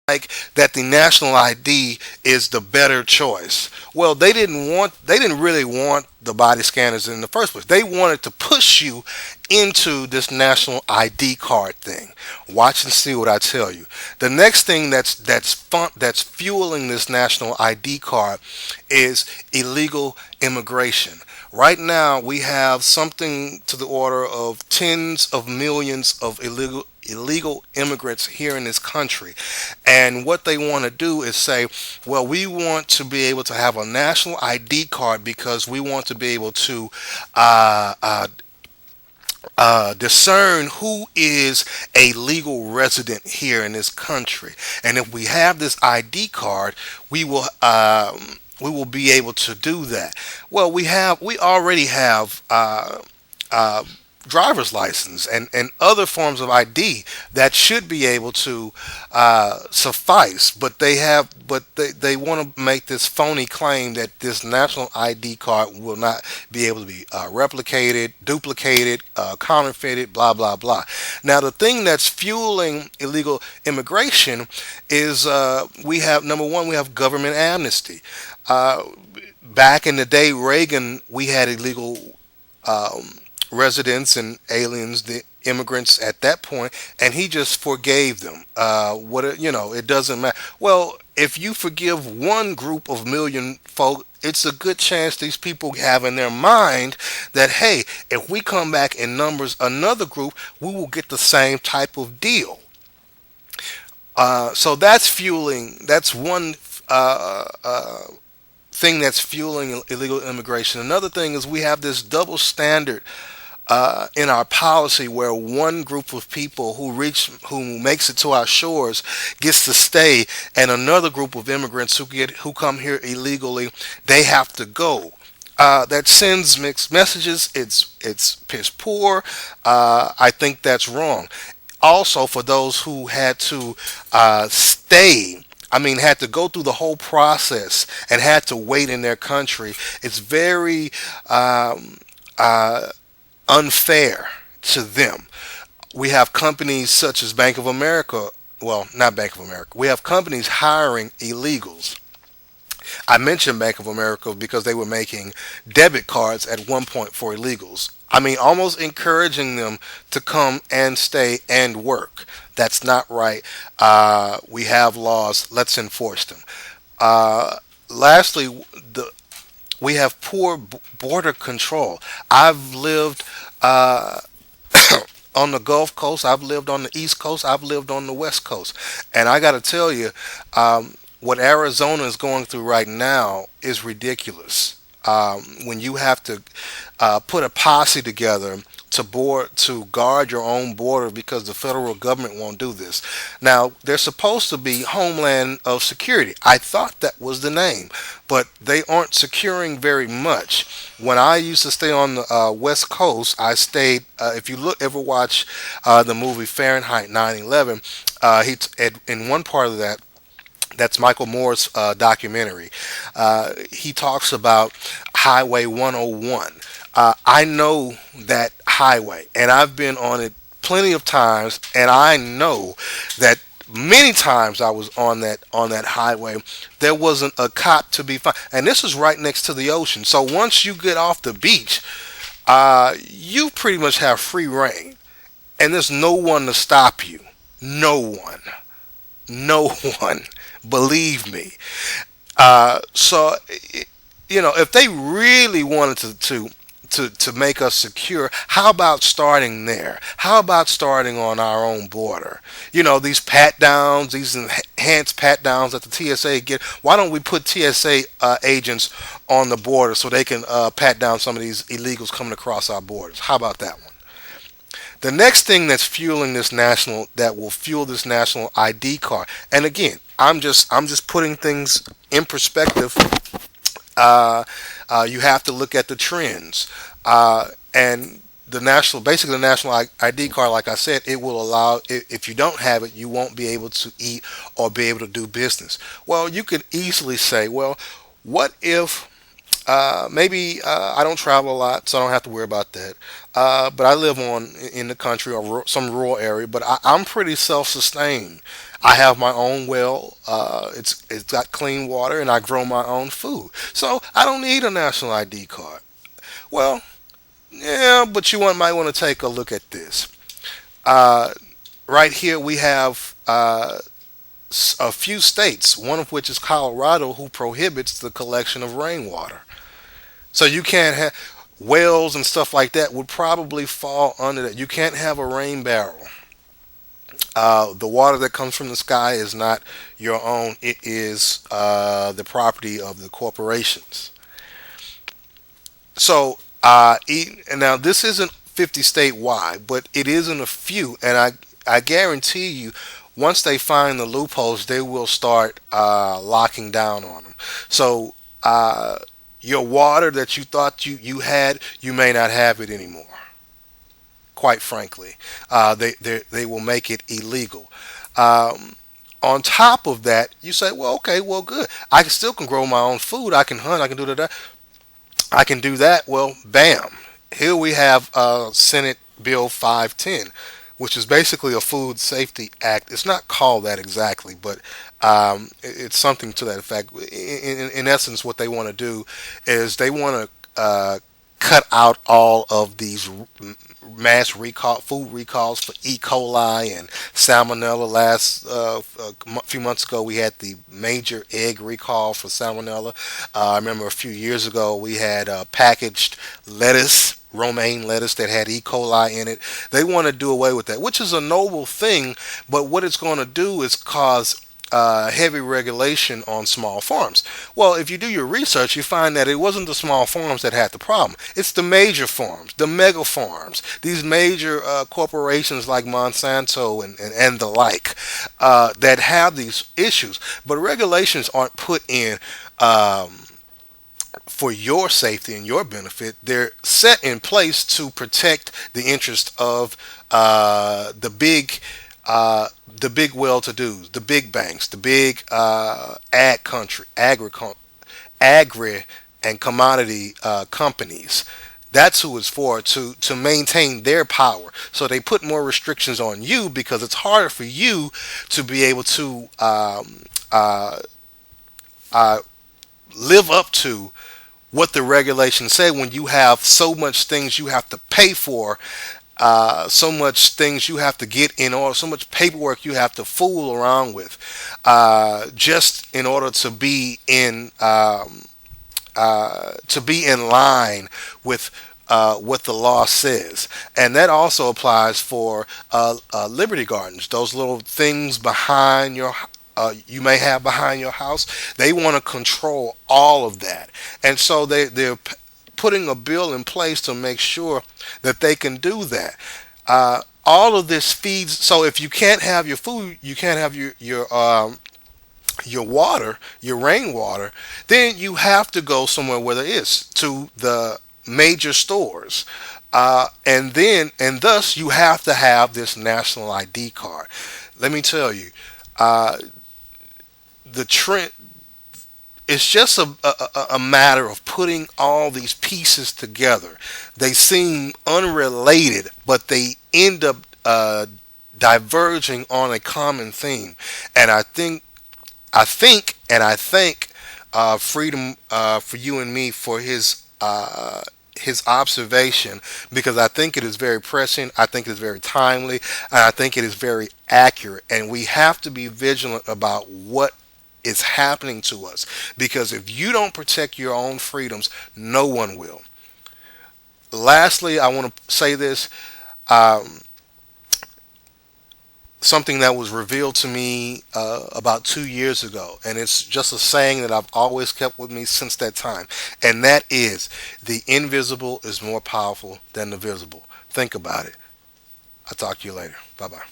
like that the national ID is the better choice. Well, they didn't really want the body scanners in the first place. They wanted to push you into this national ID card thing. Watch and see what I tell you. The next thing that's fueling this national ID card is illegal immigration. Right now, we have something to the order of tens of millions of illegal immigrants here in this country. And what they want to do is say, well, we want to be able to have a national ID card because we want to be able to uh, uh, discern who is a legal resident here in this country. And if we have this ID card, we will be able to do that. Well, we already have uh, driver's license and other forms of ID that should be able to suffice, but they want to make this phony claim that this national ID card will not be able to be replicated, duplicated, counterfeited, blah blah blah. Now, the thing that's fueling illegal immigration is we have number one, we have government amnesty. Uh, Back in the day, Reagan, we had illegal um, residents and aliens, the immigrants at that point, and he just forgave them. It doesn't matter. Well, if you forgive one group of million folk, it's a good chance these people have in their mind that, hey, if we come back in numbers another group, we will get the same type of deal. So that's fueling. That's one thing that's fueling illegal immigration. Another thing is we have this double standard in our policy where one group of people who makes it to our shores gets to stay, and another group of immigrants who come here illegally, they have to go. That sends mixed messages. It's piss poor. I think that's wrong. Also, for those who had to stay, I mean, had to go through the whole process and had to wait in their country, it's very uh, unfair to them. We have companies such as Bank of America. Well, not Bank of America. We have companies hiring illegals. I mentioned Bank of America because they were making debit cards at one point for illegals. I mean, almost encouraging them to come and stay and work. That's not right. We have laws. Let's enforce them. Lastly, we have poor border control. I've lived on the Gulf Coast. I've lived on the East Coast. I've lived on the West Coast. And I got to tell you, what Arizona is going through right now is ridiculous. When you have to put a posse together to guard your own border because the federal government won't do this. Now, they're supposed to be Homeland of Security. I thought that was the name, but they aren't securing very much. When I used to stay on the West Coast, I stayed. If you ever watch the movie Fahrenheit 9/11, in one part of that. That's Michael Moore's documentary. He talks about Highway 101. I know that highway, and I've been on it plenty of times, and I know that many times I was on that highway, there wasn't a cop to be found, and this is right next to the ocean. So once you get off the beach, you pretty much have free reign, and there's no one to stop you. No one. No one. Believe me. If they really wanted to make us secure, how about starting there? How about starting on our own border? These pat downs, these enhanced pat downs that the TSA get. Why don't we put TSA agents on the border so they can pat down some of these illegals coming across our borders? How about that one? The next thing that will fuel this national ID card, and again, I'm just putting things in perspective. Uh, you have to look at the trends, and basically the national ID card. Like I said, it will allow. If you don't have it, you won't be able to eat or be able to do business. Well, you could easily say, well, what if Maybe I don't travel a lot, so I don't have to worry about that. But I live on in the country or some rural area. But I'm pretty self-sustained. I have my own well. It's got clean water, and I grow my own food. So I don't need a national ID card. Well, yeah, but might want to take a look at this. Uh, right here, we have a few states, one of which is Colorado, who prohibits the collection of rainwater. So you can't have wells and stuff like that would probably fall under that. You can't have a rain barrel. The water that comes from the sky is not your own. It is the property of the corporations. So, and now this isn't 50 statewide, but it is in a few, and I guarantee you, once they find the loopholes, they will start locking down on them. So, your water that you thought you had, you may not have it anymore. Quite frankly, they will make it illegal. On top of that, you say, well, okay, well, good. I can still can grow my own food. I can hunt. I can do that. I can do that. Well, bam. Here we have Senate Bill 510, which is basically a Food Safety Act. It's not called that exactly, but it's something to that effect. In essence, what they want to do is they want to cut out all of these mass recall food recalls for E. coli and salmonella. Last a few months ago, we had the major egg recall for salmonella. I remember a few years ago we had packaged lettuce, romaine lettuce that had E. coli in it. They want to do away with that, which is a noble thing, but what it's going to do is cause heavy regulation on small farms. Well, if you do your research, you find that it wasn't the small farms that had the problem. It's the major farms, the mega farms, these major corporations like Monsanto and the like that have these issues. But regulations aren't put in for your safety and your benefit. They're set in place to protect the interest of the big well-to-dos, the big banks, the big agri and commodity companies. That's who it's for, to maintain their power. So they put more restrictions on you because it's harder for you to be able to uh, live up to what the regulations say when you have so much things you have to pay for, so much things you have to get in order, so much paperwork you have to fool around with, just in order to be in line with what the law says. And that also applies for Liberty Gardens, those little things behind you may have behind your house. They want to control all of that, and so they're putting a bill in place to make sure that they can do that. All of this feeds. So if you can't have your food, you can't have your water, your rainwater, then you have to go somewhere where there is, to the major stores. And thus you have to have this national ID card. Let me tell you, the trend, it's just a matter of putting all these pieces together. They seem unrelated, but they end up diverging on a common theme. And I thank Freedom for You and Me for his observation, because I think it is very prescient, I think it is very timely, and I think it is very accurate. And we have to be vigilant about what is happening to us, because if you don't protect your own freedoms, no one will. Lastly, I want to say this. Um, Something that was revealed to me about 2 years ago, and it's just a saying that I've always kept with me since that time, and that is, the invisible is more powerful than the visible. Think about it. I'll talk to you later. Bye bye.